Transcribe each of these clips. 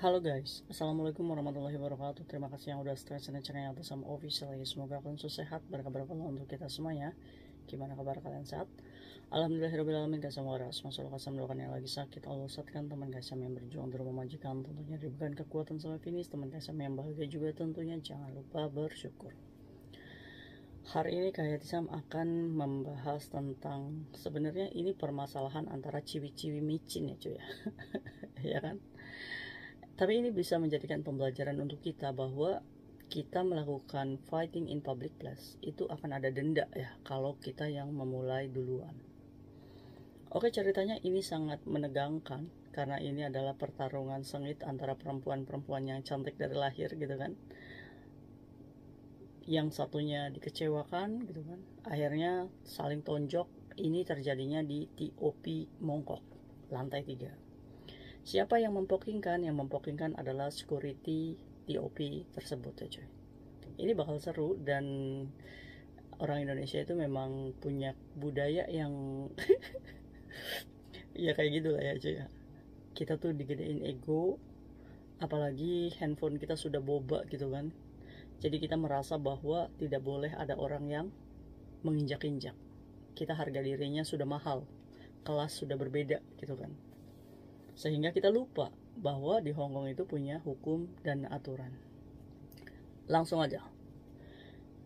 Halo guys, Assalamualaikum warahmatullahi wabarakatuh. Terima kasih yang udah stay channel yang atas sama official ya. Semoga kalian sehat, berkabar untuk kita semuanya. Gimana kabar kalian, sehat? Alhamdulillahirobbilalamin. Guys, sama waras masalah kasam doakan yang lagi sakit Allah sehatkan, teman guys yang berjuang di rumah majikan tentunya diberikan kekuatan sampai finish. Teman guys yang bahagia juga tentunya jangan lupa bersyukur. Hari ini Kak Sam akan membahas tentang sebenarnya ini permasalahan antara ciwi-ciwi micin ya cuy ya. Ya kan? Tapi ini bisa menjadikan pembelajaran untuk kita bahwa kita melakukan fighting in public place itu akan ada denda ya kalau kita yang memulai duluan. Oke, ceritanya ini sangat menegangkan karena ini adalah pertarungan sengit antara perempuan-perempuan yang cantik dari lahir gitu kan. Yang satunya dikecewakan gitu kan. Akhirnya saling tonjok. Ini terjadinya di TOP Mongkok, lantai 3. Siapa yang mempokingkan? Yang mempokingkan adalah security TOP tersebut ya cuy. Ini bakal seru dan orang Indonesia itu memang punya budaya yang ya kayak gitu lah ya cuy ya. Kita tuh digedein ego, apalagi handphone kita sudah boba gitu kan. Jadi kita merasa bahwa tidak boleh ada orang yang menginjak-injak. Kita harga dirinya sudah mahal, kelas sudah berbeda gitu kan. Sehingga kita lupa bahwa di Hongkong itu punya hukum dan aturan. Langsung aja.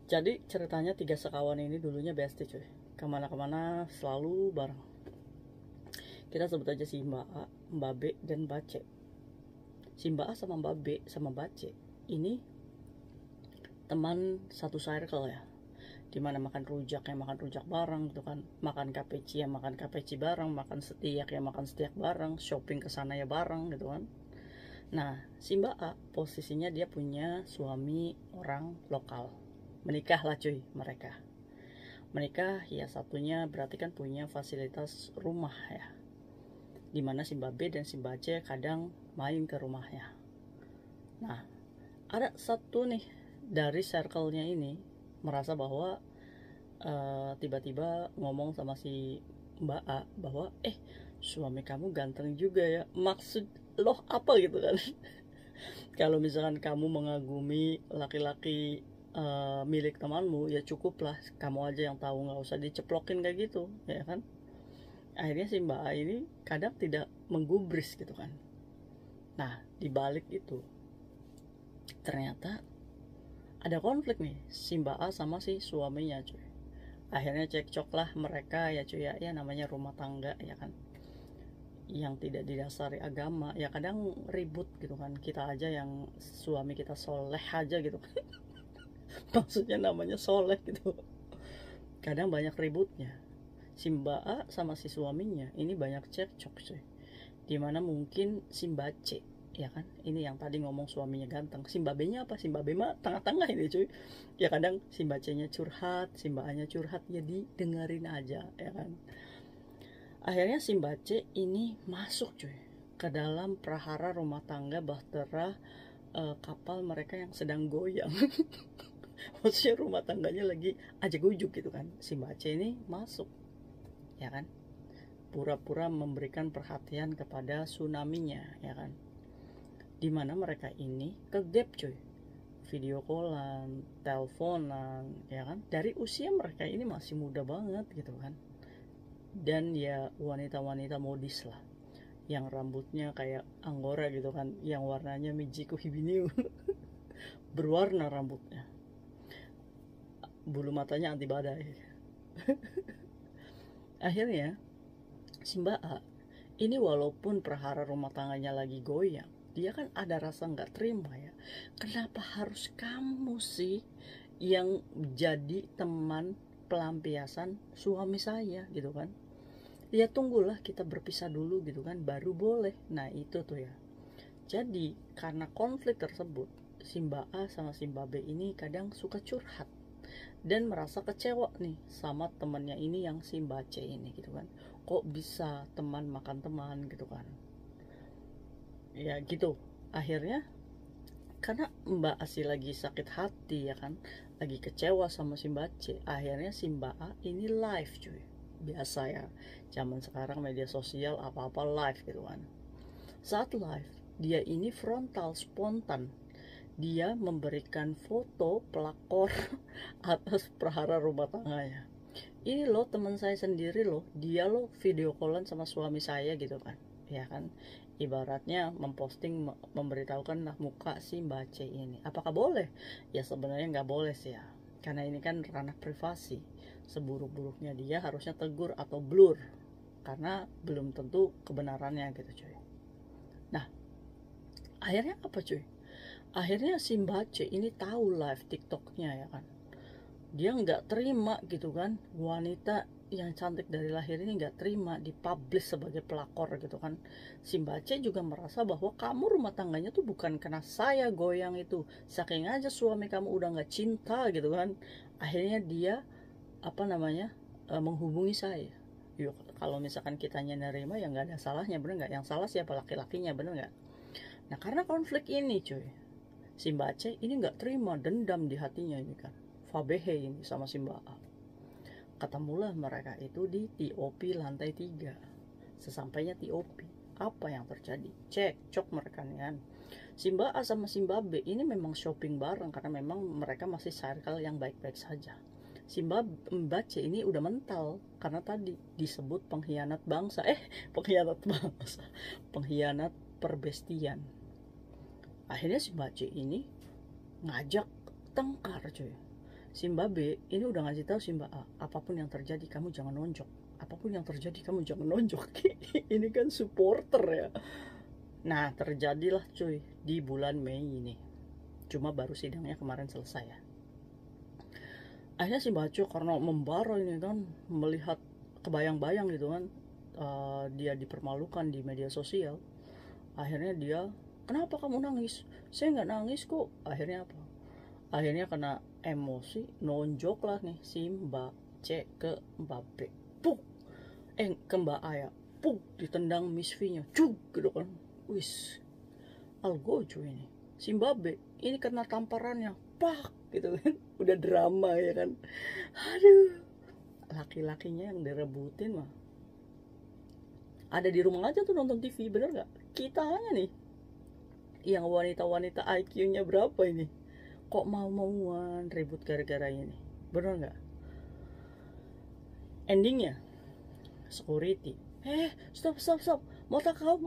Jadi ceritanya 3 sekawan ini dulunya bestie cuy. Kemana-kemana selalu bareng. Kita sebut aja si Mbak A, Mbak B, dan Mbak C. Si Mbak A sama Mbak B sama Mbak C ini teman satu circle ya. Dimana makan rujak bareng gitu kan, makan KPC ya makan KPC bareng, makan setiak ya makan setiak bareng, shopping ke sana ya bareng gitu kan. Nah, si Mbak A posisinya dia punya suami orang lokal. Menikah lah cuy mereka. Menikah ya satunya berarti kan punya fasilitas rumah ya. Dimana si Mbak B dan si Mbak C kadang main ke rumahnya. Nah, ada satu nih dari circle-nya ini merasa bahwa tiba-tiba ngomong sama si Mbak A bahwa suami kamu ganteng juga ya. Maksud loh apa gitu kan. Kalau misalkan kamu mengagumi laki-laki milik temanmu ya cukuplah kamu aja yang tahu, nggak usah diceplokin kayak gitu ya kan. Akhirnya si Mbak A ini kadang tidak menggubris gitu kan. Nah, dibalik itu ternyata ada konflik nih si Mbak A sama si suaminya cuy. Akhirnya cekcok lah mereka ya cuy ya, namanya rumah tangga ya kan, yang tidak didasari agama ya kadang ribut gitu kan. Kita aja yang suami kita soleh aja gitu kan. Maksudnya namanya soleh gitu, kadang banyak ributnya. Si Mbak A sama si suaminya ini banyak cekcok cuy. Dimana mungkin si Mbak C ya kan, ini yang tadi ngomong suaminya ganteng, si Mbak B nya apa, si Mbak B mah tengah-tengah ini cuy ya. Kadang si Mbak C nya curhat, si Mbak A nya curhat, ya didengerin aja ya kan. Akhirnya si Mbak C ini masuk cuy ke dalam prahara rumah tangga bahtera kapal mereka yang sedang goyang. Maksudnya rumah tangganya lagi ajak ujuk gitu kan. Si Mbak C ini masuk ya kan, pura-pura memberikan perhatian kepada tsunaminya ya kan. Dimana mereka ini ke gap cuy, video callan, teleponan ya kan. Dari usia mereka ini masih muda banget gitu kan. Dan ya wanita-wanita modis lah, yang rambutnya kayak anggora gitu kan, yang warnanya Mijiko Hibiniu. Berwarna rambutnya, bulu matanya anti badai. Akhirnya si Mbak A ini walaupun prahara rumah tangganya lagi goyang, dia kan ada rasa nggak terima ya. Kenapa harus kamu sih yang jadi teman pelampiasan suami saya gitu kan. Ya tunggulah kita berpisah dulu gitu kan baru boleh. Nah itu tuh ya. Jadi karena konflik tersebut, si Mbak A sama si Mbak B ini kadang suka curhat dan merasa kecewa nih sama temannya ini yang si Mbak C ini gitu kan. Kok bisa teman makan teman gitu kan. Ya gitu. Akhirnya karena Mbak A sih lagi sakit hati ya kan, lagi kecewa sama si Mbak C, akhirnya si Mbak A ini live cuy. Biasa ya, zaman sekarang media sosial apa-apa live gitu kan. Saat live dia ini frontal, spontan. Dia memberikan foto pelakor atas prahara rumah tangganya. Ini loh teman saya sendiri loh, dia loh video callan sama suami saya gitu kan, ya kan, ibaratnya memposting, memberitahukan lah muka si Mbak C ini. Apakah boleh? Ya sebenarnya nggak boleh sih ya, karena ini kan ranah privasi. Seburuk-buruknya dia harusnya tegur atau blur, karena belum tentu kebenarannya gitu cuy. Nah akhirnya apa cuy? Akhirnya si Mbak C ini tahu live TikToknya ya kan, dia nggak terima gitu kan, wanita yang cantik dari lahir ini nggak terima dipublish sebagai pelakor gitu kan. Si Mbak C juga merasa bahwa kamu rumah tangganya tuh bukan karena saya goyang itu, saking aja suami kamu udah nggak cinta gitu kan. Akhirnya dia menghubungi saya. Yuk kalau misalkan kitanya nerima ya nggak ada salahnya, bener nggak? Yang salah siapa? Laki-lakinya, bener nggak? Nah karena konflik ini cuy, si Mbak C ini nggak terima, dendam di hatinya ini kan, Fabehe ini sama si Mbak A. Ketemulah mereka itu di TOP lantai 3. Sesampainya TOP, apa yang terjadi? Cekcok mereka nih kan. Si Mbak A sama si Mbak B ini memang shopping bareng karena memang mereka masih circle yang baik-baik saja. Si Mbak C ini udah mental karena tadi disebut pengkhianat bangsa. Pengkhianat bangsa. Pengkhianat perbestian. Akhirnya si Mbak C ini ngajak tengkar cuy. Si Mbak B ini udah ngasih tahu si Mbak A, apapun yang terjadi kamu jangan nonjok. Apapun yang terjadi kamu jangan nonjok. Ini kan supporter ya. Nah terjadilah cuy di bulan Mei ini. Cuma baru sidangnya kemarin selesai ya. Akhirnya si Mbak C karena membara ini kan, melihat kebayang-bayang gitu kan, dia dipermalukan di media sosial. Akhirnya dia, kenapa kamu nangis? Saya nggak nangis kok. Akhirnya apa? Akhirnya kena emosi, nonjok lah nih si Mbak C ke Mbak B. Puk! Ke Mbak A ya. Puk! Ditendang Miss V-nya. Cuk! Gitu kan. Wis. Algojo ini. Si Mbak B ini kena tamparannya. Pak! Gitu kan. Udah drama ya kan. Aduh. Laki-lakinya yang direbutin mah ada di rumah aja tuh nonton TV, bener gak? Kita hanya nih yang wanita-wanita IQ-nya berapa ini, kok mau-mauan ribut gara-gara ini, bener gak? Endingnya security, stop, mau takau.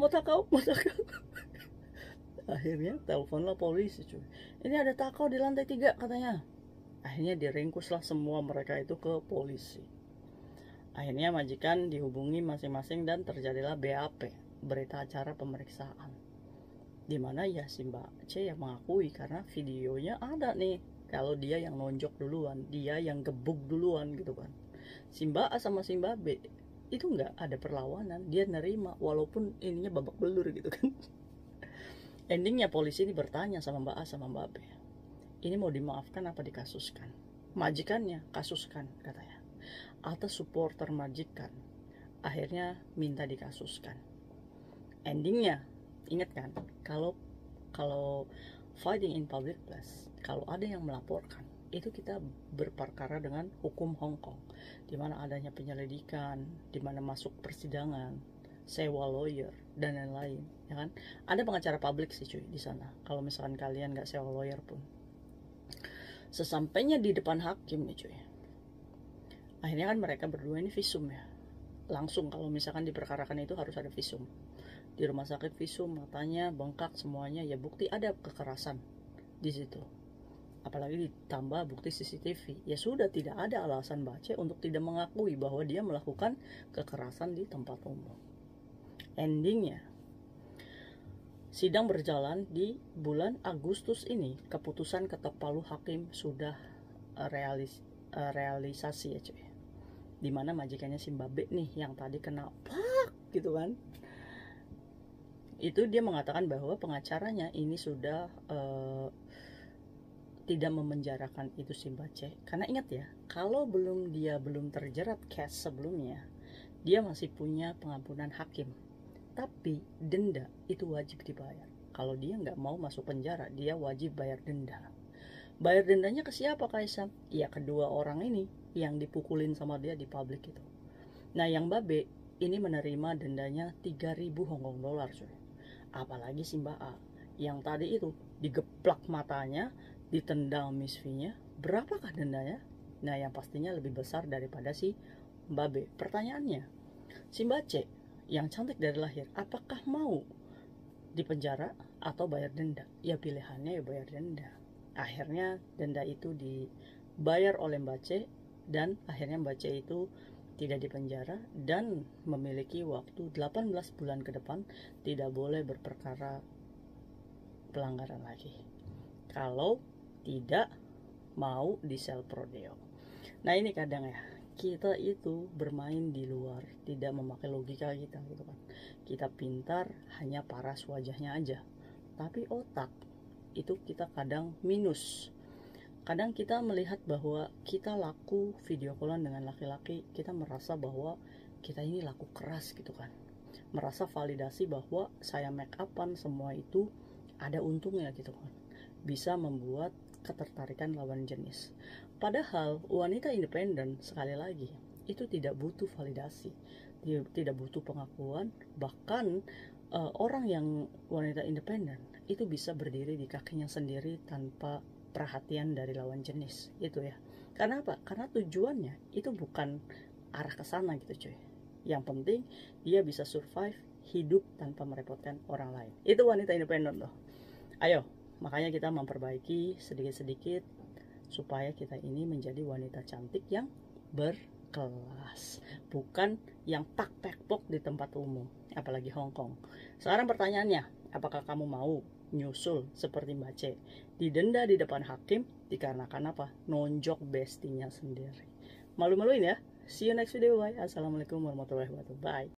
Akhirnya teleponlah polisi cuy, ini ada takau di lantai 3 katanya. Akhirnya diringkuslah semua mereka itu ke polisi. Akhirnya majikan dihubungi masing-masing dan terjadilah BAP, berita acara pemeriksaan. Dimana ya si Mbak C yang mengakui karena videonya ada nih, kalau dia yang nonjok duluan, dia yang gebuk duluan gitu kan. Si Mbak A sama si Mbak B itu nggak ada perlawanan, dia nerima walaupun ininya babak belur gitu kan. Endingnya polisi ini bertanya sama Mbak A sama Mbak B, ini mau dimaafkan apa dikasuskan? Majikannya kasuskan katanya, atas supporter majikan akhirnya minta dikasuskan. Endingnya ingat kan, kalau fighting in public place, kalau ada yang melaporkan itu kita berperkara dengan hukum Hong Kong, dimana adanya penyelidikan, dimana masuk persidangan, sewa lawyer dan lain-lain ya kan. Ada pengacara publik sih cuy di sana, kalau misalkan kalian nggak sewa lawyer pun. Sesampainya di depan hakim nih cuy, akhirnya kan mereka berdua ini visum ya, langsung kalau misalkan diperkarakan itu harus ada visum. Di rumah sakit visum, matanya bengkak semuanya, ya bukti ada kekerasan di situ. Apalagi ditambah bukti CCTV, ya sudah tidak ada alasan Mbak C untuk tidak mengakui bahwa dia melakukan kekerasan di tempat umum. Endingnya sidang berjalan di bulan Agustus ini, keputusan ketok palu hakim sudah realisasi ya cuy. Dimana majikannya si Mbak B nih yang tadi kena pak gitu kan, itu dia mengatakan bahwa pengacaranya ini sudah tidak memenjarakan itu si Mbak C. Karena ingat ya, kalau dia belum terjerat case sebelumnya, dia masih punya pengampunan hakim. Tapi denda itu wajib dibayar. Kalau dia nggak mau masuk penjara, dia wajib bayar denda. Bayar dendanya ke siapa Kaisang? Ya kedua orang ini yang dipukulin sama dia di publik itu. Nah yang Mbak B ini menerima dendanya 3.000 Hong Kong dollar cuy. Apalagi si Mbak A yang tadi itu digeplak matanya, ditendang Miss V-nya, berapakah dendanya? Nah, yang pastinya lebih besar daripada si Mbak B. Pertanyaannya, si Mbak C yang cantik dari lahir, apakah mau dipenjara atau bayar denda? Ya pilihannya ya bayar denda. Akhirnya denda itu dibayar oleh Mbak C, dan akhirnya Mbak C itu tidak dipenjara dan memiliki waktu 18 bulan ke depan tidak boleh berperkara pelanggaran lagi kalau tidak mau di self prodeo. Nah, ini kadang ya, kita itu bermain di luar, tidak memakai logika kita gitu kan. Kita pintar hanya paras wajahnya aja, tapi otak itu kita kadang minus. Kadang kita melihat bahwa kita laku video callan dengan laki-laki, kita merasa bahwa kita ini laku keras gitu kan, merasa validasi bahwa saya make upan semua itu ada untungnya gitu kan, bisa membuat ketertarikan lawan jenis. Padahal wanita independen, sekali lagi, itu tidak butuh validasi, tidak butuh pengakuan. Bahkan orang yang wanita independen itu bisa berdiri di kakinya sendiri tanpa perhatian dari lawan jenis itu ya. Karena apa? Karena tujuannya itu bukan arah ke sana gitu cuy. Yang penting dia bisa survive hidup tanpa merepotkan orang lain. Itu wanita independen loh. Ayo, makanya kita memperbaiki sedikit-sedikit supaya kita ini menjadi wanita cantik yang berkelas, bukan yang pak-pek-pok di tempat umum, apalagi Hong Kong. Sekarang pertanyaannya, apakah kamu mau nyusul seperti Mbak C, didenda di depan hakim dikarenakan apa? Nonjok bestinya sendiri. Malu-maluin ya. See you next video, bye. Assalamualaikum warahmatullahi wabarakatuh. Bye.